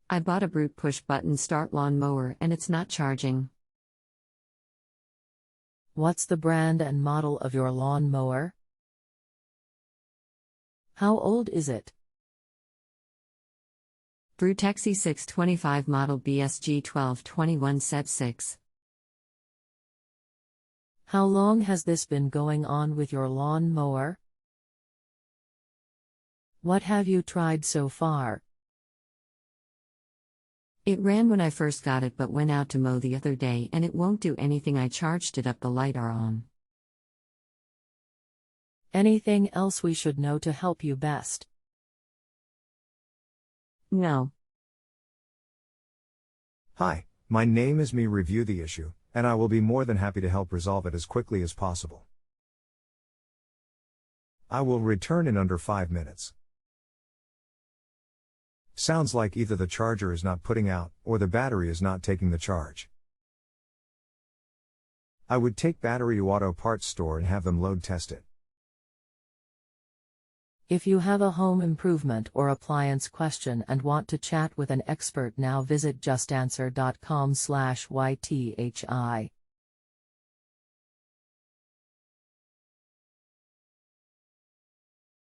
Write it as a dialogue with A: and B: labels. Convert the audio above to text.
A: I bought a brute push button start lawn mower and it's not charging.
B: What's the brand and model of your lawn mower? How old is it?
A: Brutexi 625 model BSG 1221 set 6.
B: How long has this been going on with your lawn mower? What have you tried so far?
A: It ran when I first got it but went out to mow the other day and it won't do anything. I charged it up, the light are on.
B: Anything else we should know to help you best?
A: No.
C: Hi, my name is Me. Review the issue, and I will be more than happy to help resolve it as quickly as possible. I will return in under 5 minutes. Sounds like either the charger is not putting out, or the battery is not taking the charge. I would take battery to auto parts store and have them load test it.
B: If you have a home improvement or appliance question and want to chat with an expert now, visit JustAnswer.com/YTHI.